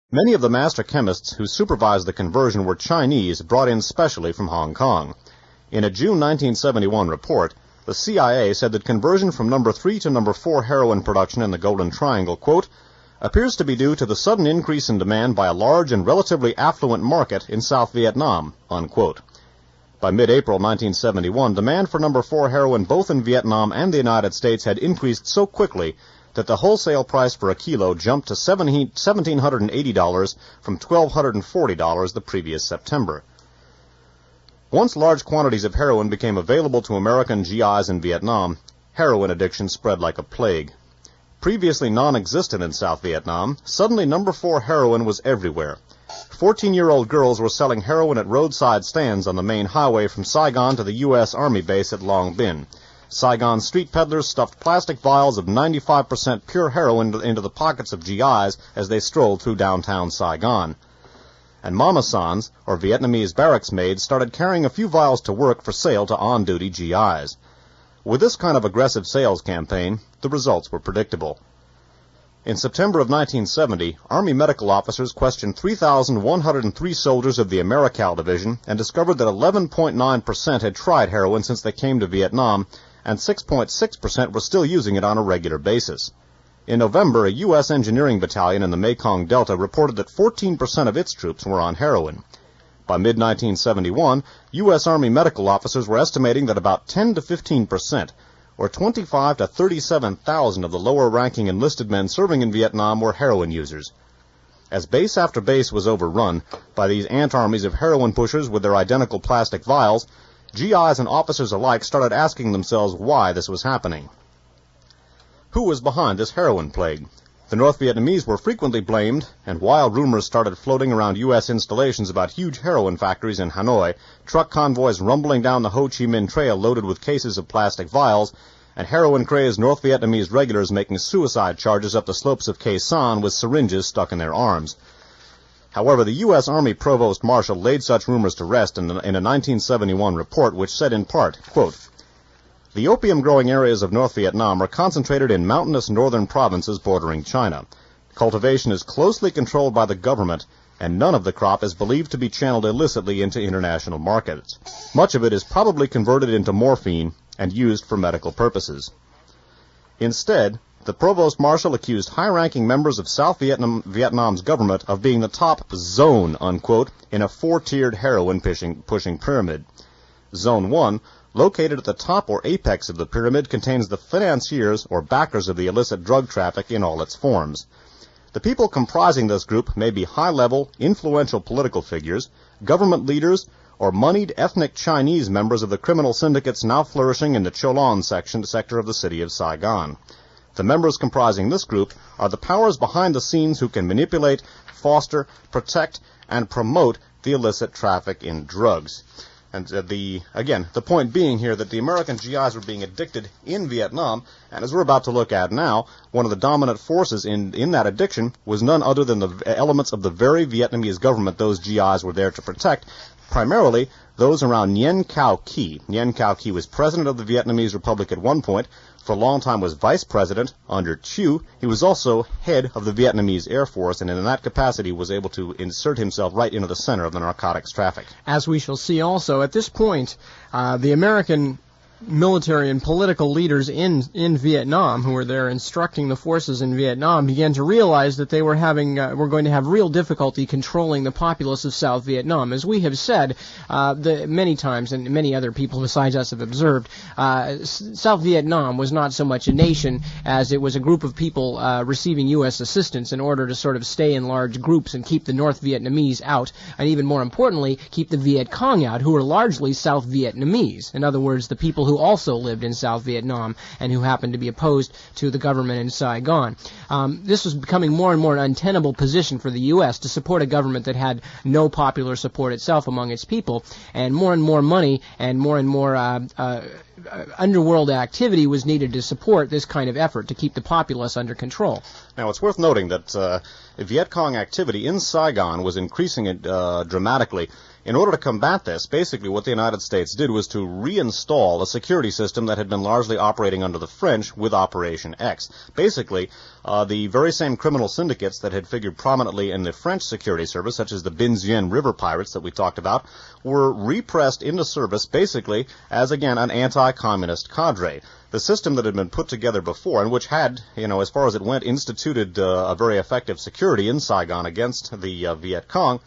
Many of the master chemists who supervised the conversion were Chinese, brought in specially from Hong Kong. In a June 1971 report, the CIA said that conversion from number 3 to number 4 heroin production in the Golden Triangle, quote, appears to be due to the sudden increase in demand by a large and relatively affluent market in South Vietnam, unquote. By mid-April 1971, demand for number 4 heroin both in Vietnam and the United States had increased so quickly that the wholesale price for a kilo jumped to $1,780 from $1,240 the previous September. Once large quantities of heroin became available to American GIs in Vietnam, heroin addiction spread like a plague. Previously non-existent in South Vietnam, suddenly number 4 heroin was everywhere. 14-year-old girls were selling heroin at roadside stands on the main highway from Saigon to the U.S. Army base at Long Binh. Saigon street peddlers stuffed plastic vials of 95% pure heroin into the pockets of GIs as they strolled through downtown Saigon. And Mama Sans, or Vietnamese barracks maids, started carrying a few vials to work for sale to on-duty GIs. With this kind of aggressive sales campaign, the results were predictable. In September of 1970, Army medical officers questioned 3,103 soldiers of the Americal Division and discovered that 11.9% had tried heroin since they came to Vietnam, and 6.6% were still using it on a regular basis. In November, a U.S. engineering battalion in the Mekong Delta reported that 14% of its troops were on heroin. By mid-1971, U.S. Army medical officers were estimating that about 10 to 15%, or 25 to 37,000 of the lower-ranking enlisted men serving in Vietnam were heroin users. As base after base was overrun by these ant armies of heroin pushers with their identical plastic vials, GIs and officers alike started asking themselves why this was happening. Who was behind this heroin plague? The North Vietnamese were frequently blamed, and wild rumors started floating around U.S. installations about huge heroin factories in Hanoi, truck convoys rumbling down the Ho Chi Minh Trail loaded with cases of plastic vials, and heroin-crazed North Vietnamese regulars making suicide charges up the slopes of Khe Sanh with syringes stuck in their arms. However, the U.S. Army Provost Marshal laid such rumors to rest in a 1971 report which said in part, quote, the opium-growing areas of North Vietnam are concentrated in mountainous northern provinces bordering China. Cultivation is closely controlled by the government, and none of the crop is believed to be channeled illicitly into international markets. Much of it is probably converted into morphine and used for medical purposes. Instead, the Provost Marshal accused high-ranking members of South Vietnam's government of being the top zone, unquote, in a 4-tiered heroin pushing pyramid. Zone 1, located at the top or apex of the pyramid, contains the financiers or backers of the illicit drug traffic in all its forms. The people comprising this group may be high-level, influential political figures, government leaders, or moneyed ethnic Chinese members of the criminal syndicates now flourishing in the Cholon sector of the city of Saigon. The members comprising this group are the powers behind the scenes who can manipulate, foster, protect, and promote the illicit traffic in drugs. And the point being here that the American GIs were being addicted in Vietnam, and as we're about to look at now, one of the dominant forces in that addiction was none other than the elements of the very Vietnamese government those GIs were there to protect, primarily those around Nguyen Cao Ky. Nguyen Cao Ky was president of the Vietnamese Republic at one point, for a long time was vice president under Thieu. He was also head of the Vietnamese Air Force, and in that capacity was able to insert himself right into the center of the narcotics traffic. As we shall see also, at this point, the American military and political leaders in Vietnam, who were there instructing the forces in Vietnam, began to realize that they were going to have real difficulty controlling the populace of South Vietnam. As we have said many times, and many other people besides us have observed, South Vietnam was not so much a nation as it was a group of people receiving U.S. assistance in order to sort of stay in large groups and keep the North Vietnamese out, and even more importantly, keep the Viet Cong out, who were largely South Vietnamese. In other words, the people who also lived in South Vietnam and who happened to be opposed to the government in Saigon. This was becoming more and more an untenable position for the U.S. to support a government that had no popular support itself among its people, and more money and more underworld activity was needed to support this kind of effort to keep the populace under control. Now, it's worth noting that Viet Cong activity in Saigon was increasing dramatically. In order to combat this, basically what the United States did was to reinstall a security system that had been largely operating under the French with Operation X. Basically, the very same criminal syndicates that had figured prominently in the French security service, such as the Binzien River Pirates that we talked about, were repressed into service basically as, again, an anti-communist cadre. The system that had been put together before, and which had, as far as it went, instituted a very effective security in Saigon against the Viet Cong,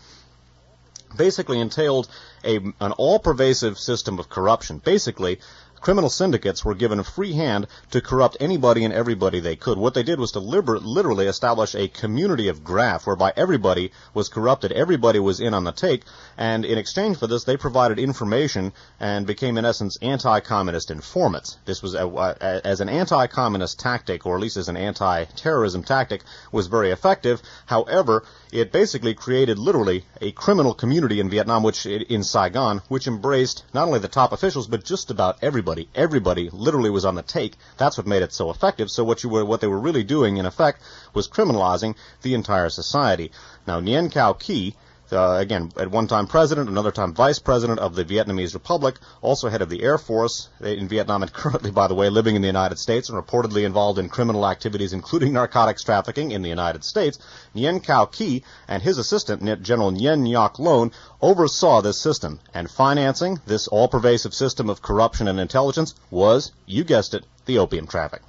basically entailed an all-pervasive system of corruption. Basically, criminal syndicates were given a free hand to corrupt anybody and everybody they could. What they did was to literally establish a community of graft whereby everybody was corrupted, everybody was in on the take, and in exchange for this, they provided information and became, in essence, anti-communist informants. This was, as an anti-communist tactic, or at least as an anti-terrorism tactic, was very effective. However, it basically created literally a criminal community in Vietnam, in Saigon, which embraced not only the top officials, but just about everybody. Everybody literally was on the take. That's what made it so effective. So what they were really doing, in effect, was criminalizing the entire society. Now, Nguyen Cao Ky, again, at one time president, another time vice president of the Vietnamese Republic, also head of the Air Force in Vietnam, and currently, by the way, living in the United States and reportedly involved in criminal activities, including narcotics trafficking in the United States. Nguyen Cao Ky and his assistant, General Nguyen Ngoc Loan, oversaw this system, and financing this all-pervasive system of corruption and intelligence was, you guessed it, the opium traffic.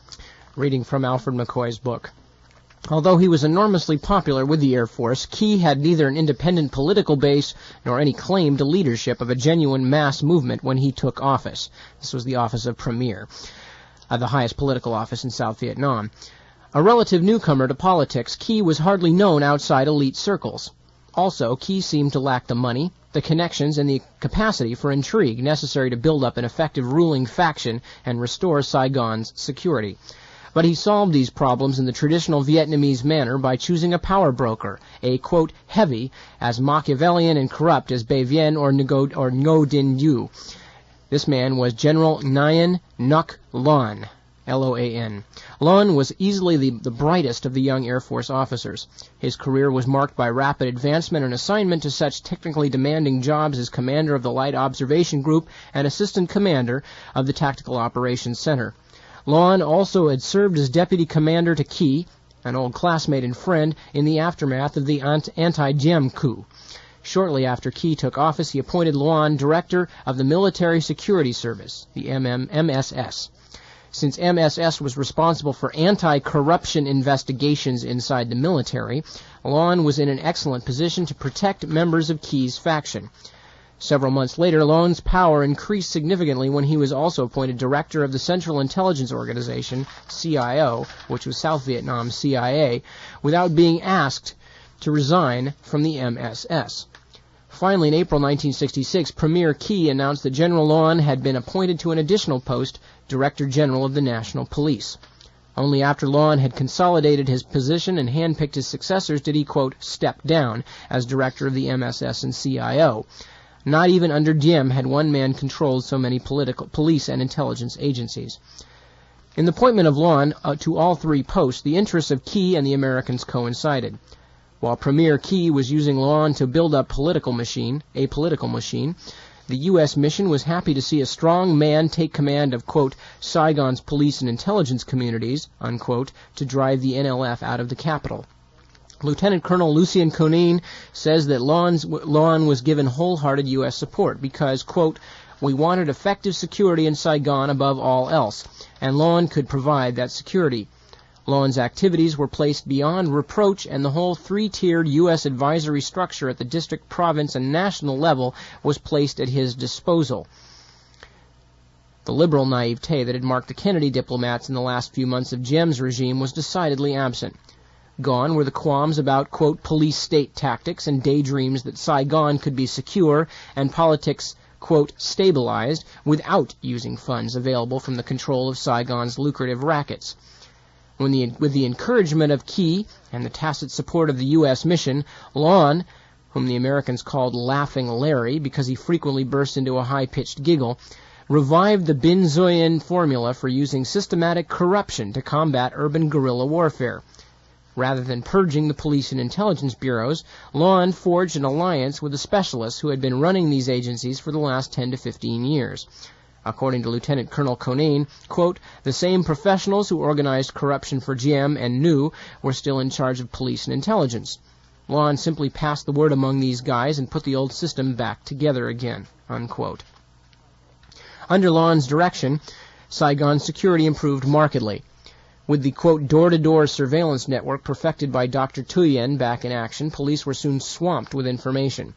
Reading from Alfred McCoy's book. Although he was enormously popular with the Air Force, Ky had neither an independent political base nor any claim to leadership of a genuine mass movement when he took office. This was the office of Premier, the highest political office in South Vietnam. A relative newcomer to politics, Ky was hardly known outside elite circles. Also, Ky seemed to lack the money, the connections, and the capacity for intrigue necessary to build up an effective ruling faction and restore Saigon's security. But he solved these problems in the traditional Vietnamese manner by choosing a power broker, a, quote, heavy, as Machiavellian and corrupt as Bay Vien or Ngo Dinh Due. This man was General Nguyen Ngoc Loan, L-O-A-N. Loan was easily the brightest of the young Air Force officers. His career was marked by rapid advancement and assignment to such technically demanding jobs as commander of the Light Observation Group and assistant commander of the Tactical Operations Center. Loan also had served as deputy commander to Ky, an old classmate and friend, in the aftermath of the anti-Diem coup. Shortly after Ky took office, he appointed Loan director of the Military Security Service, the MSS. Since MSS was responsible for anti-corruption investigations inside the military, Loan was in an excellent position to protect members of Ky's faction. Several months later, Loan's power increased significantly when he was also appointed director of the Central Intelligence Organization, CIO, which was South Vietnam's CIA, without being asked to resign from the MSS. Finally, in April 1966, Premier Ky announced that General Loan had been appointed to an additional post, Director General of the National Police. Only after Loan had consolidated his position and handpicked his successors did he, quote, step down as director of the MSS and CIO. Not even under Diem had one man controlled so many police and intelligence agencies. In the appointment of Loan to all three posts, the interests of Ky and the Americans coincided. While Premier Ky was using Loan to build up a political machine, the U.S. mission was happy to see a strong man take command of, quote, Saigon's police and intelligence communities, unquote, to drive the NLF out of the capital. Lieutenant Colonel Lucien Conin says that Loan was given wholehearted U.S. support because, quote, we wanted effective security in Saigon above all else, and Loan could provide that security. Loan's activities were placed beyond reproach, and the whole three-tiered U.S. advisory structure at the district, province, and national level was placed at his disposal. The liberal naivete that had marked the Kennedy diplomats in the last few months of Diem's regime was decidedly absent. Gone were the qualms about, quote, police state tactics and daydreams that Saigon could be secure and politics, quote, stabilized without using funds available from the control of Saigon's lucrative rackets. With the encouragement of Ky and the tacit support of the U.S. mission, Loan, whom the Americans called Laughing Larry because he frequently burst into a high-pitched giggle, revived the Binzoyan formula for using systematic corruption to combat urban guerrilla warfare. Rather than purging the police and intelligence bureaus, Lon forged an alliance with the specialists who had been running these agencies for the last 10 to 15 years. According to Lieutenant Colonel Conane, quote, the same professionals who organized corruption for GM and NU were still in charge of police and intelligence. Lon simply passed the word among these guys and put the old system back together again, unquote. Under Lon's direction, Saigon security improved markedly. With the, quote, door-to-door surveillance network perfected by Dr. Tuyen back in action, police were soon swamped with information.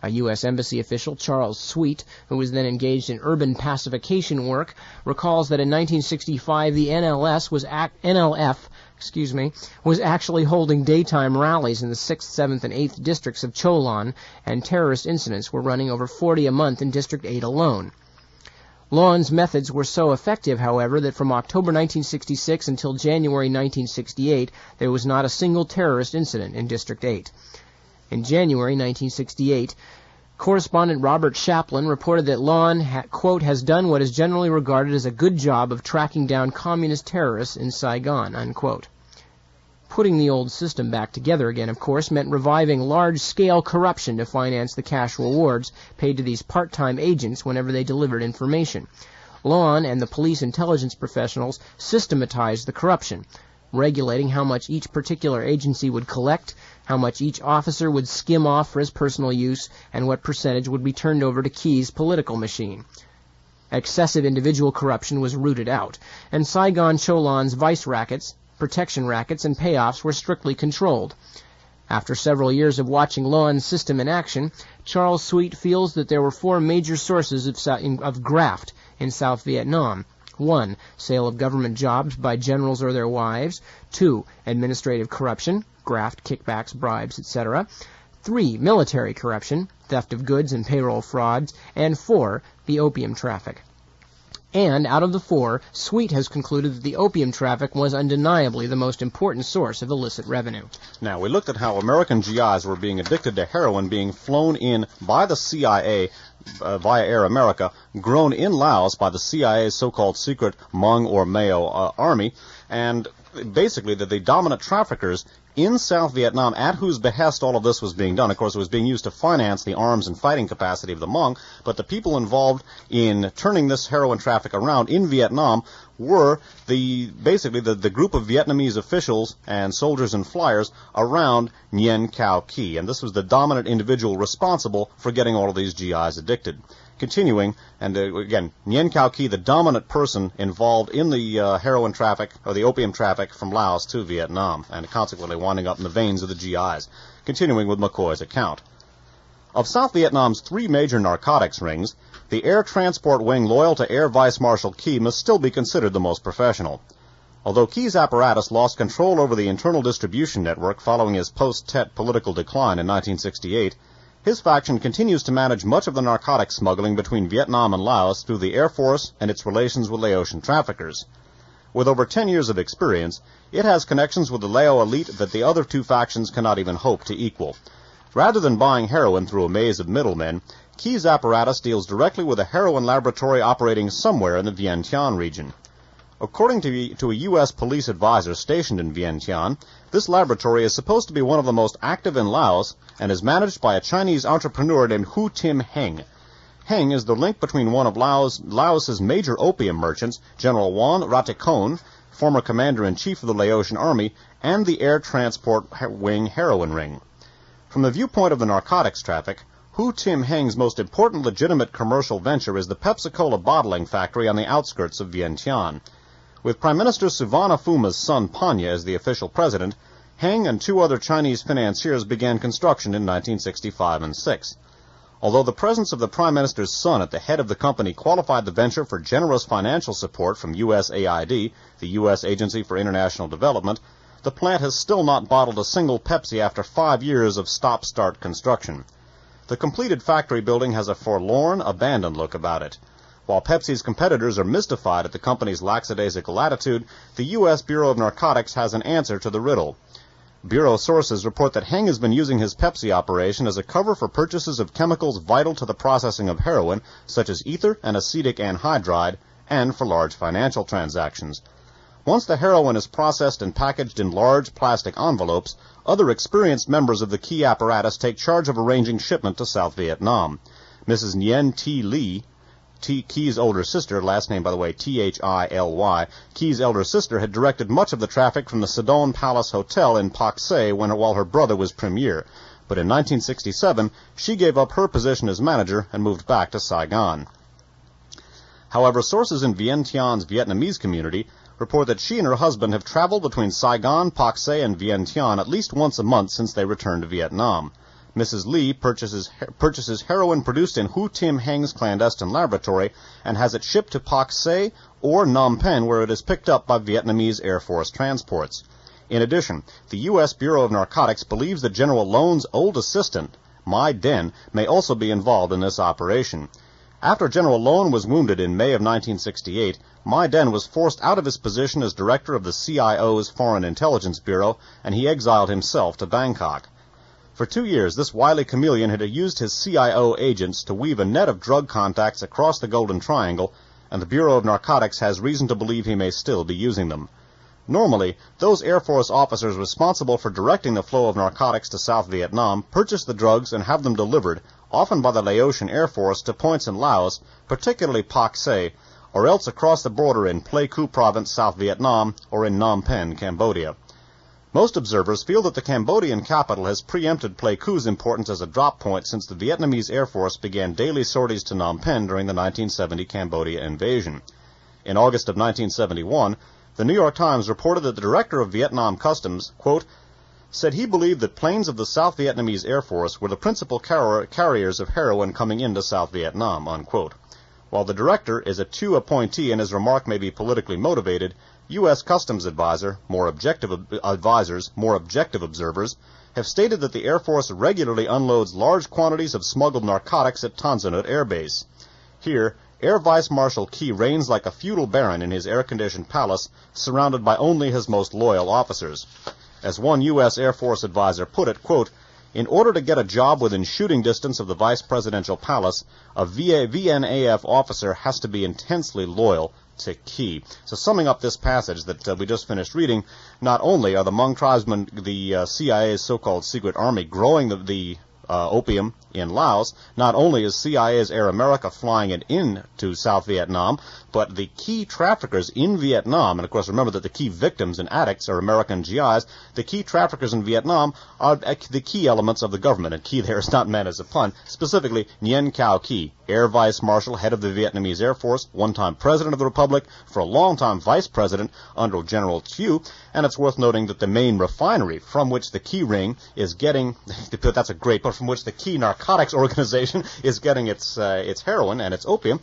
A U.S. Embassy official, Charles Sweet, who was then engaged in urban pacification work, recalls that in 1965 the NLF was actually holding daytime rallies in the 6th, 7th, and 8th districts of Cholan, and terrorist incidents were running over 40 a month in District 8 alone. Lon's methods were so effective, however, that from October 1966 until January 1968, there was not a single terrorist incident in District 8. In January 1968, correspondent Robert Chaplin reported that Lon, quote, has done what is generally regarded as a good job of tracking down communist terrorists in Saigon, unquote. Putting the old system back together again, of course, meant reviving large-scale corruption to finance the cash rewards paid to these part-time agents whenever they delivered information. Lon and the police intelligence professionals systematized the corruption, regulating how much each particular agency would collect, how much each officer would skim off for his personal use, and what percentage would be turned over to Key's political machine. Excessive individual corruption was rooted out, and Saigon Cholan's vice rackets, protection rackets, and payoffs were strictly controlled. After several years of watching Lon's system in action, Charles Sweet feels that there were 4 major sources of graft in South Vietnam. 1. Sale of government jobs by generals or their wives. 2. Administrative corruption, graft, kickbacks, bribes, etc. 3. Military corruption, theft of goods and payroll frauds. And 4. The opium traffic. And out of the 4, Sweet has concluded that the opium traffic was undeniably the most important source of illicit revenue. Now, we looked at how American GIs were being addicted to heroin being flown in by the CIA via Air America, grown in Laos by the CIA's so-called secret Hmong or Mao army, and basically that the dominant traffickers in South Vietnam, at whose behest all of this was being done. Of course, it was being used to finance the arms and fighting capacity of the Hmong, but the people involved in turning this heroin traffic around in Vietnam were basically the group of Vietnamese officials and soldiers and flyers around Nguyen Cao Ky, and this was the dominant individual responsible for getting all of these GIs addicted. Continuing, and again, Nguyen Cao Ky, the dominant person involved in the heroin traffic, or the opium traffic from Laos to Vietnam, and consequently winding up in the veins of the GIs. Continuing with McCoy's account. Of South Vietnam's 3 major narcotics rings, the Air Transport Wing loyal to Air Vice Marshal Ky must still be considered the most professional. Although Ky's apparatus lost control over the internal distribution network following his post-Tet political decline in 1968, his faction continues to manage much of the narcotics smuggling between Vietnam and Laos through the Air Force and its relations with Laotian traffickers. With over 10 years of experience, it has connections with the Lao elite that the other 2 factions cannot even hope to equal. Rather than buying heroin through a maze of middlemen, Ky's apparatus deals directly with a heroin laboratory operating somewhere in the Vientiane region. According to a U.S. police advisor stationed in Vientiane, this laboratory is supposed to be one of the most active in Laos and is managed by a Chinese entrepreneur named Hu Tim Heng. Heng is the link between one of Laos's major opium merchants, General Juan Ratikon, former commander-in-chief of the Laotian Army, and the Air Transport Wing heroin ring. From the viewpoint of the narcotics traffic, Hu Tim Heng's most important legitimate commercial venture is the Pepsi-Cola bottling factory on the outskirts of Vientiane. With Prime Minister Suvarnabhum's son Panya as the official president, Heng and 2 other Chinese financiers began construction in 1965 and 6. Although the presence of the Prime Minister's son at the head of the company qualified the venture for generous financial support from USAID, the U.S. Agency for International Development, the plant has still not bottled a single Pepsi after 5 years of stop-start construction. The completed factory building has a forlorn, abandoned look about it. While Pepsi's competitors are mystified at the company's lackadaisical attitude, the U.S. Bureau of Narcotics has an answer to the riddle. Bureau sources report that Heng has been using his Pepsi operation as a cover for purchases of chemicals vital to the processing of heroin, such as ether and acetic anhydride, and for large financial transactions. Once the heroin is processed and packaged in large plastic envelopes, other experienced members of the Key apparatus take charge of arranging shipment to South Vietnam. Mrs. Nguyen Thi Ly, Key's older sister, last name, by the way, Thily, Key's elder sister had directed much of the traffic from the Saigon Palace Hotel in Pak Se while her brother was premier. But in 1967, she gave up her position as manager and moved back to Saigon. However, sources in Vientiane's Vietnamese community report that she and her husband have traveled between Saigon, Pak Se, and Vientiane at least once a month since they returned to Vietnam. Mrs. Lee purchases heroin produced in Hu Tim Heng's clandestine laboratory and has it shipped to Pak Se or Phnom Penh, where it is picked up by Vietnamese Air Force transports. In addition, the U.S. Bureau of Narcotics believes that General Loan's old assistant, Mai Den, may also be involved in this operation. After General Loan was wounded in May of 1968, Mai Den was forced out of his position as director of the CIO's Foreign Intelligence Bureau, and he exiled himself to Bangkok. For 2 years, this wily chameleon had used his CIO agents to weave a net of drug contacts across the Golden Triangle, and the Bureau of Narcotics has reason to believe he may still be using them. Normally, those Air Force officers responsible for directing the flow of narcotics to South Vietnam purchase the drugs and have them delivered, often by the Laotian Air Force, to points in Laos, particularly Pak Se, or else across the border in Pleiku Province, South Vietnam, or in Phnom Penh, Cambodia. Most observers feel that the Cambodian capital has preempted Pleiku's importance as a drop point since the Vietnamese Air Force began daily sorties to Phnom Penh during the 1970 Cambodia invasion. In August of 1971, the New York Times reported that the director of Vietnam Customs, quote, said he believed that planes of the South Vietnamese Air Force were the principal carriers of heroin coming into South Vietnam, unquote. While the director is a Thieu appointee and his remark may be politically motivated, U.S. Customs more objective observers, have stated that the Air Force regularly unloads large quantities of smuggled narcotics at Tan Son Nhut Air Base. Here, Air Vice Marshal Key reigns like a feudal baron in his air-conditioned palace, surrounded by only his most loyal officers. As one U.S. Air Force advisor put it, quote, in order to get a job within shooting distance of the vice presidential palace, a VNAF officer has to be intensely loyal to Key. So summing up this passage that we just finished reading, not only are the Hmong tribesmen, the CIA's so-called secret army, growing the opium in Laos, not only is CIA's Air America flying it into South Vietnam, but the key traffickers in Vietnam, and of course remember that the key victims and addicts are American GIs, the key traffickers in Vietnam are the key elements of the government, and key there is not meant as a pun, specifically Nguyen Cao Ky, Air Vice Marshal, head of the Vietnamese Air Force, one-time President of the Republic, for a long-time Vice President under General Thieu, and it's worth noting that the main refinery from which the Key ring is getting, that's a great, but from which the Key Narcotics Organization is getting its heroin and its opium,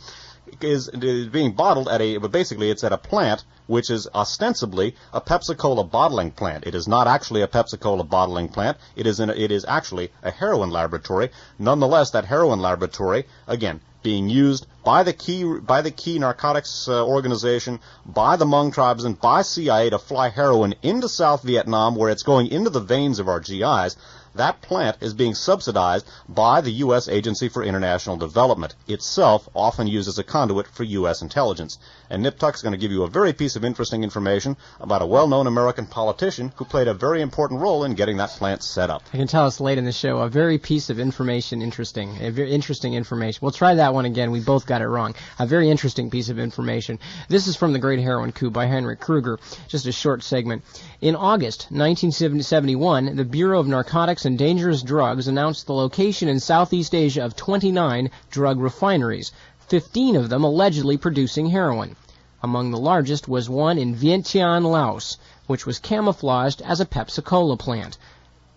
is being bottled basically it's at a plant which is ostensibly a Pepsi-Cola bottling plant. It is not actually a Pepsi-Cola bottling plant. It is actually a heroin laboratory. Nonetheless, that heroin laboratory, again, being used by the Key Narcotics Organization, by the Hmong tribes, and by CIA to fly heroin into South Vietnam, where it's going into the veins of our GIs. That plant is being subsidized by the U.S. Agency for International Development, itself often used as a conduit for U.S. intelligence. And Nip Tuck's going to give you a very piece of interesting information about a well-known American politician who played a very important role in getting that plant set up. I can tell us late in the show, a very piece of information, a very interesting information. We'll try that one again. We both got it wrong. A very interesting piece of information. This is from The Great Heroin Coup by Henry Kruger, just a short segment. In August 1971, the Bureau of Narcotics and Dangerous Drugs announced the location in Southeast Asia of 29 drug refineries, 15 of them allegedly producing heroin. Among the largest was one in Vientiane, Laos, which was camouflaged as a Pepsi-Cola plant.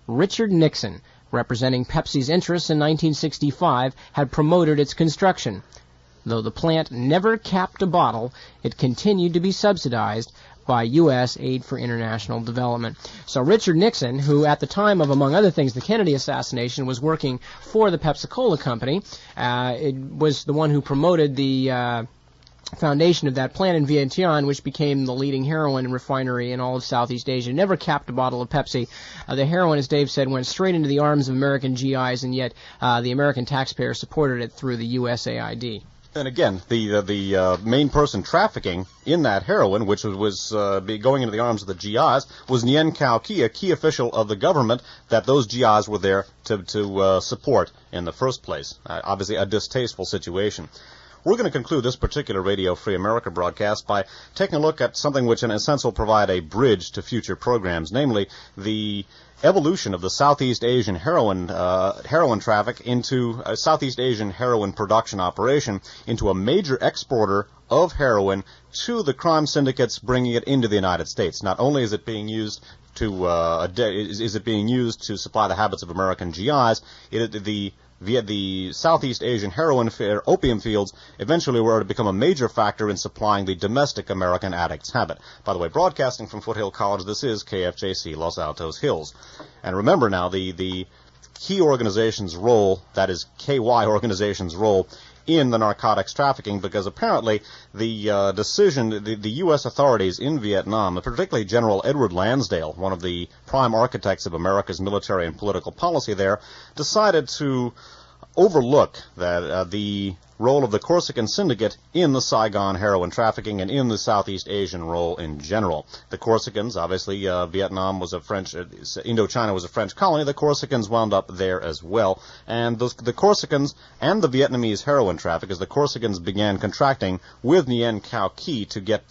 Richard Nixon, representing Pepsi's interests in 1965, had promoted its construction. Though the plant never capped a bottle, it continued to be subsidized by U.S. Aid for International Development. So Richard Nixon, who at the time of, among other things, the Kennedy assassination, was working for the Pepsi-Cola company, it was the one who promoted the foundation of that plant in Vientiane, which became the leading heroin refinery in all of Southeast Asia. Never capped a bottle of Pepsi. The heroin, as Dave said, went straight into the arms of American GIs, and yet the American taxpayer supported it through the USAID. And again, the main person trafficking in that heroin, which was going into the arms of the GIs, was Nguyen Cao Ky, a key official of the government that those GIs were there to support in the first place. Obviously, a distasteful situation. We're going to conclude this particular Radio Free America broadcast by taking a look at something which, in a sense, will provide a bridge to future programs, namely the evolution of the Southeast Asian heroin traffic into a Southeast Asian heroin production operation into a major exporter of heroin to the crime syndicates bringing it into the United States. Not only is it being used to supply the habits of American GIs, via the Southeast Asian heroin opium fields eventually were to become a major factor in supplying the domestic American addict's habit. By the way, broadcasting from Foothill College, this is KFJC Los Altos Hills. And remember now, the key organization's role, that is KY organization's role, in the narcotics trafficking, because apparently the the U.S. authorities in Vietnam, particularly General Edward Lansdale, one of the prime architects of America's military and political policy there, decided to overlook the role of the Corsican syndicate in the Saigon heroin trafficking and in the Southeast Asian role in general. The Corsicans, obviously, Vietnam was a French, Indochina was a French colony. The Corsicans wound up there as well. And the Corsicans and the Vietnamese heroin traffickers, the Corsicans began contracting with Nguyen Cao Ky to get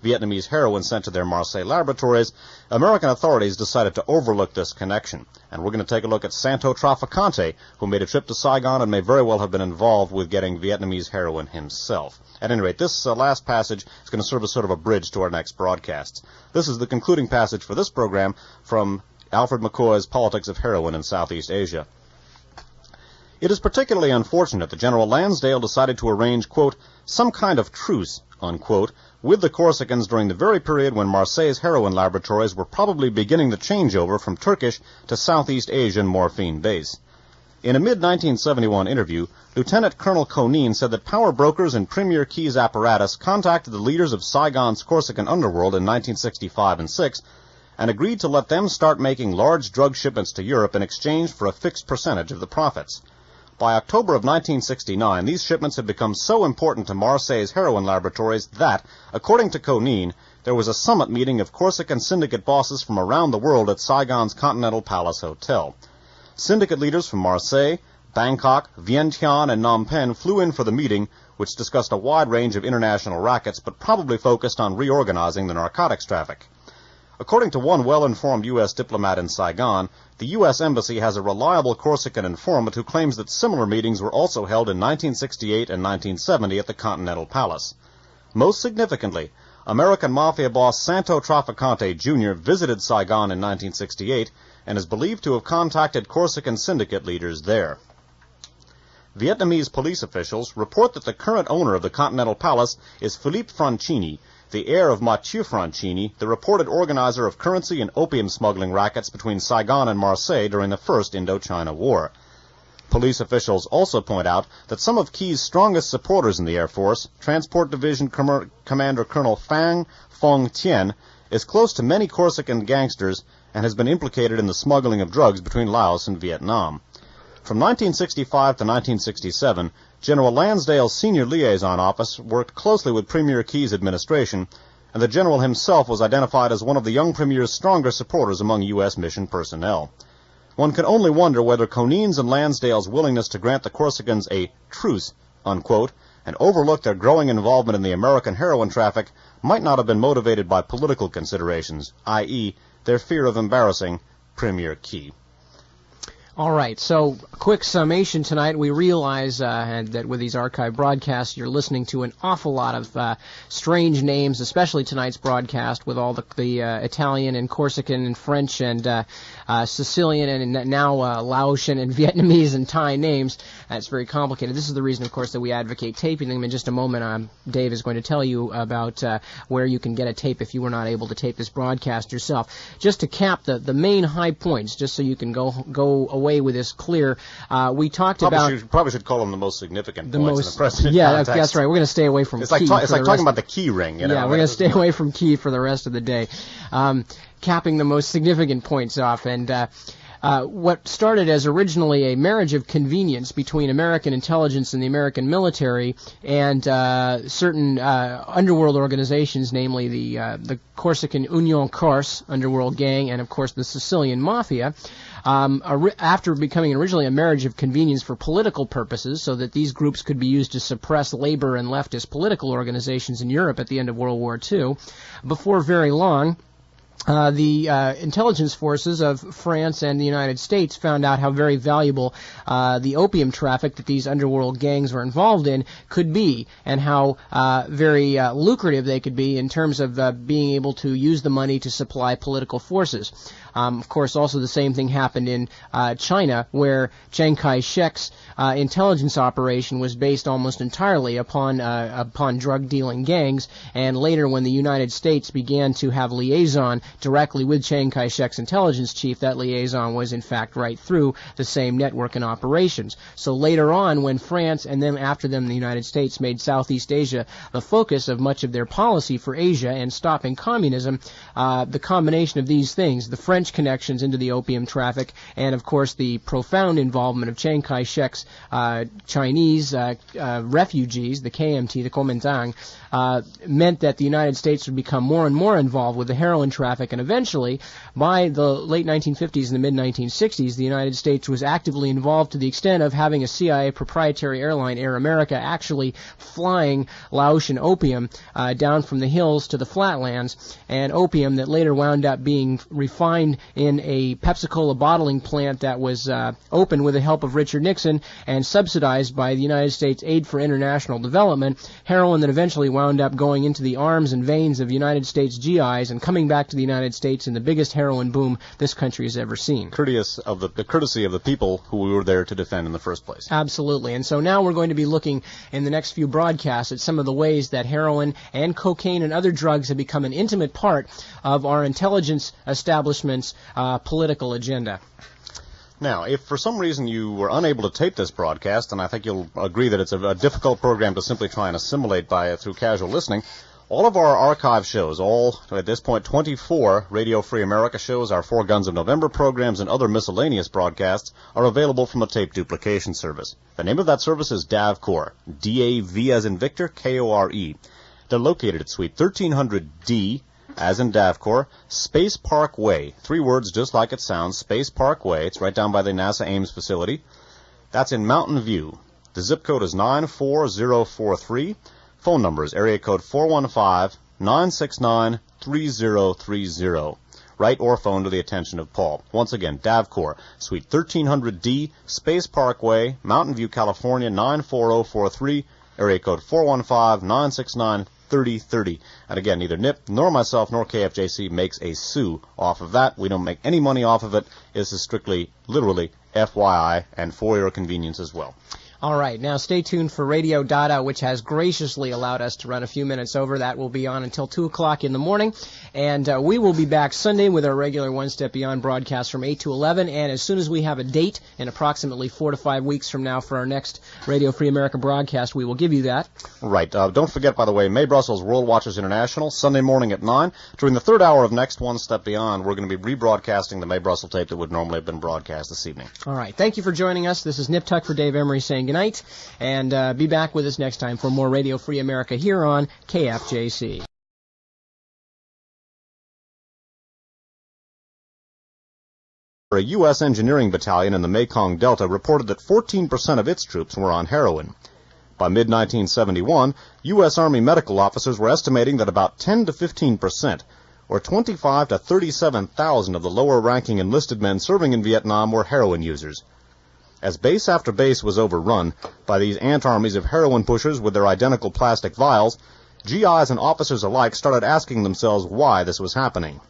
Vietnamese heroin sent to their Marseille laboratories. American authorities decided to overlook this connection. And we're going to take a look at Santo Trafficante, who made a trip to Saigon and may very well have been involved with getting Vietnamese heroin himself. At any rate, this last passage is going to serve as sort of a bridge to our next broadcasts. This is the concluding passage for this program from Alfred McCoy's Politics of Heroin in Southeast Asia. It is particularly unfortunate that General Lansdale decided to arrange, quote, some kind of truce, unquote, with the Corsicans during the very period when Marseille's heroin laboratories were probably beginning the changeover from Turkish to Southeast Asian morphine base. In a mid-1971 interview, Lieutenant Colonel Conin said that power brokers in Premier Key's apparatus contacted the leaders of Saigon's Corsican underworld in 1965 and 6 and agreed to let them start making large drug shipments to Europe in exchange for a fixed percentage of the profits. By October of 1969, these shipments had become so important to Marseille's heroin laboratories that, according to Conin, there was a summit meeting of Corsican syndicate bosses from around the world at Saigon's Continental Palace Hotel. Syndicate leaders from Marseille, Bangkok, Vientiane, and Phnom Penh flew in for the meeting, which discussed a wide range of international rackets, but probably focused on reorganizing the narcotics traffic. According to one well-informed U.S. diplomat in Saigon, the U.S. Embassy has a reliable Corsican informant who claims that similar meetings were also held in 1968 and 1970 at the Continental Palace. Most significantly, American Mafia boss Santo Trafficante Jr. visited Saigon in 1968 and is believed to have contacted Corsican syndicate leaders there. Vietnamese police officials report that the current owner of the Continental Palace is Philippe Francini, the heir of Mathieu Francini, the reported organizer of currency and opium smuggling rackets between Saigon and Marseille during the First Indochina War. Police officials also point out that some of Key's strongest supporters in the Air Force, Transport Division Commander Colonel Phang Phong Tien, is close to many Corsican gangsters and has been implicated in the smuggling of drugs between Laos and Vietnam. From 1965 to 1967, General Lansdale's senior liaison office worked closely with Premier Key's administration, and the general himself was identified as one of the young premier's stronger supporters among U.S. mission personnel. One can only wonder whether Conin's and Lansdale's willingness to grant the Corsicans a truce, unquote, and overlook their growing involvement in the American heroin traffic might not have been motivated by political considerations, i.e., their fear of embarrassing Premier Key. All right, so a quick summation tonight. We realize that with these archive broadcasts, you're listening to an awful lot of strange names, especially tonight's broadcast with all the Italian and Corsican and French and Sicilian and now Laotian and Vietnamese and Thai names. It's very complicated. This is the reason, of course, that we advocate taping them. In just a moment, Dave is going to tell you about where you can get a tape if you were not able to tape this broadcast yourself. Just to cap the main high points, just so you can go away away with this clear. We talked probably should call them the most significant points in the present context. That's right. We're going to stay away from it's key. Like it's like talking about the key ring. You know? Yeah, we're going to stay away from key for the rest of the day. Capping the most significant points off. And what started as originally a marriage of convenience between American intelligence and the American military and certain underworld organizations, namely the Corsican Union Corse underworld gang and, of course, the Sicilian Mafia, after becoming originally a marriage of convenience for political purposes, so that these groups could be used to suppress labor and leftist political organizations in Europe at the end of World War II, before very long, the intelligence forces of France and the United States found out how very valuable the opium traffic that these underworld gangs were involved in could be, and how very lucrative they could be in terms of being able to use the money to supply political forces. Of course, also the same thing happened in China, where Chiang Kai-shek's intelligence operation was based almost entirely upon drug-dealing gangs, and later when the United States began to have liaison directly with Chiang Kai-shek's intelligence chief, that liaison was in fact right through the same network and operations. So later on, when France and then after them the United States made Southeast Asia the focus of much of their policy for Asia and stopping communism, the combination of these things, the French connections into the opium traffic, and of course the profound involvement of Chiang Kai-shek's Chinese refugees, the KMT, the Kuomintang, meant that the United States would become more and more involved with the heroin traffic, and eventually, by the late 1950s and the mid-1960s, the United States was actively involved to the extent of having a CIA proprietary airline, Air America, actually flying Laotian opium down from the hills to the flatlands, and opium that later wound up being refined in a Pepsi-Cola bottling plant that was opened with the help of Richard Nixon and subsidized by the United States Aid for International Development, heroin that eventually wound up going into the arms and veins of United States GIs and coming back to the United States in the biggest heroin boom this country has ever seen. Courteous of the courtesy of the people who we were there to defend in the first place. Absolutely. And so now we're going to be looking in the next few broadcasts at some of the ways that heroin and cocaine and other drugs have become an intimate part of our intelligence establishment's political agenda. Now, if for some reason you were unable to tape this broadcast, and I think you'll agree that it's a difficult program to simply try and assimilate through casual listening, all of our archive shows, all, at this point, 24 Radio Free America shows, our 4 Guns of November programs, and other miscellaneous broadcasts are available from a tape duplication service. The name of that service is DAVCORE, D-A-V as in Victor, K-O-R-E. They're located at Suite 1300D, as in DAVCORE, Space Park Way. 3 words just like it sounds, Space Park Way. It's right down by the NASA Ames facility. That's in Mountain View. The zip code is 94043. Phone number is area code 415-969-3030. Write or phone to the attention of Paul. Once again, DAVCORE, Suite 1300D, Space Parkway, Mountain View, California, 94043, area code 415-969-3030. And again, neither Nip nor myself nor KFJC makes a sou off of that. We don't make any money off of it. This is strictly, literally, FYI, and for your convenience as well. All right, now stay tuned for Radio Dada, which has graciously allowed us to run a few minutes over. That will be on until 2 o'clock in the morning. And we will be back Sunday with our regular One Step Beyond broadcast from 8 to 11. And as soon as we have a date in approximately 4 to 5 weeks from now for our next Radio Free America broadcast, we will give you that. Right. Don't forget, by the way, May Brussels World Watchers International, Sunday morning at 9. During the third hour of next One Step Beyond, we're going to be rebroadcasting the May Brussels tape that would normally have been broadcast this evening. All right. Thank you for joining us. This is Nip Tuck for Dave Emorys saying goodnight. And be back with us next time for more Radio Free America here on KFJC. A U.S. engineering battalion in the Mekong Delta reported that 14% of its troops were on heroin. By mid-1971, U.S. Army medical officers were estimating that about 10 to 15%, or 25 to 37,000 of the lower-ranking enlisted men serving in Vietnam were heroin users. As base after base was overrun by these ant armies of heroin pushers with their identical plastic vials, GIs and officers alike started asking themselves why this was happening.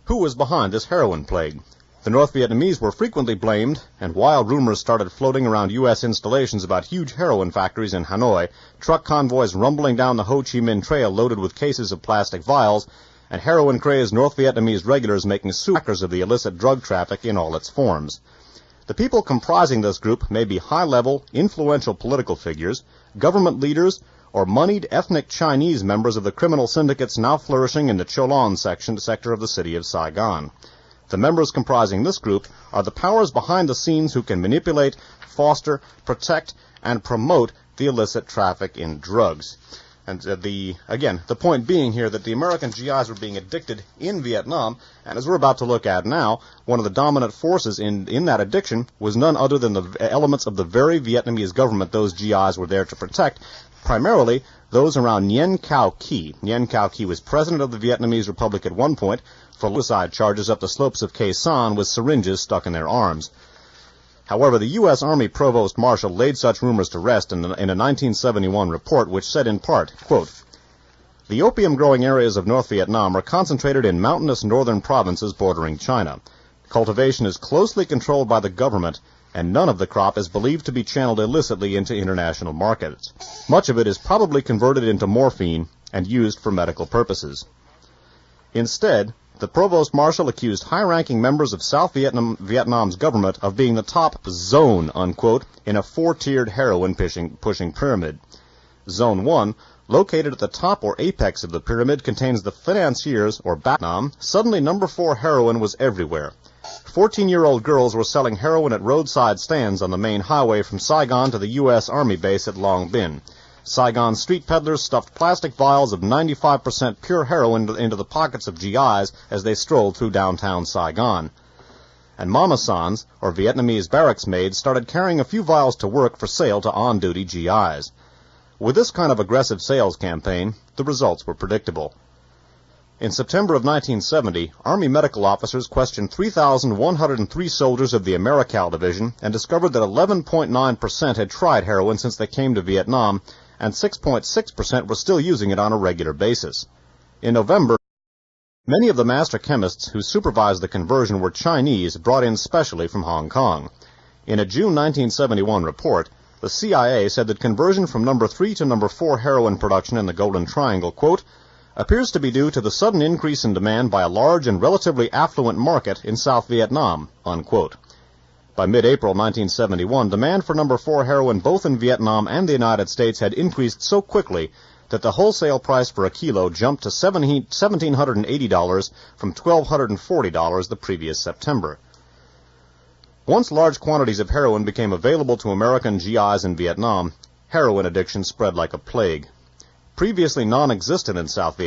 Who was behind this heroin plague? The North Vietnamese were frequently blamed, and wild rumors started floating around U.S. installations about huge heroin factories in Hanoi, truck convoys rumbling down the Ho Chi Minh Trail loaded with cases of plastic vials, and heroin-crazed North Vietnamese regulars making suckers of the illicit drug traffic in all its forms. The people comprising this group may be high-level, influential political figures, government leaders, or moneyed ethnic Chinese members of the criminal syndicates now flourishing in the Cholon sector of the city of Saigon. The members comprising this group are the powers behind the scenes who can manipulate, foster, protect, and promote the illicit traffic in drugs. And the point being here that the American GIs were being addicted in Vietnam, and as we're about to look at now, one of the dominant forces in that addiction was none other than the elements of the very Vietnamese government those GIs were there to protect, primarily those around Nguyen Cao Ky. Nguyen Cao Ky was president of the Vietnamese Republic at one point for suicide charges up the slopes of Khe Sanh with syringes stuck in their arms. However, the U.S. Army Provost Marshal laid such rumors to rest in a 1971 report which said in part, quote, "The opium-growing areas of North Vietnam are concentrated in mountainous northern provinces bordering China. Cultivation is closely controlled by the government, and none of the crop is believed to be channeled illicitly into international markets. Much of it is probably converted into morphine and used for medical purposes." Instead, the Provost Marshal accused high-ranking members of South Vietnam's government of being the top zone, unquote, in a four-tiered heroin-pushing pyramid. Zone 1, located at the top or apex of the pyramid, contains the financiers, or Vietnam. Suddenly, number 4 heroin was everywhere. 14-year-old girls were selling heroin at roadside stands on the main highway from Saigon to the U.S. Army base at Long Binh. Saigon street peddlers stuffed plastic vials of 95% pure heroin into the pockets of GIs as they strolled through downtown Saigon. And Mama-sans, or Vietnamese barracks maids, started carrying a few vials to work for sale to on-duty GIs. With this kind of aggressive sales campaign, the results were predictable. In September of 1970, Army medical officers questioned 3,103 soldiers of the Americal Division and discovered that 11.9% had tried heroin since they came to Vietnam, and 6.6% were still using it on a regular basis. In November, many of the master chemists who supervised the conversion were Chinese, brought in specially from Hong Kong. In a June 1971 report, the CIA said that conversion from number 3 to number 4 heroin production in the Golden Triangle, quote, "appears to be due to the sudden increase in demand by a large and relatively affluent market in South Vietnam," unquote. By mid-April 1971, demand for number 4 heroin both in Vietnam and the United States had increased so quickly that the wholesale price for a kilo jumped to $1,780 from $1,240 the previous September. Once large quantities of heroin became available to American GIs in Vietnam, heroin addiction spread like a plague. Previously non-existent in South Vietnam,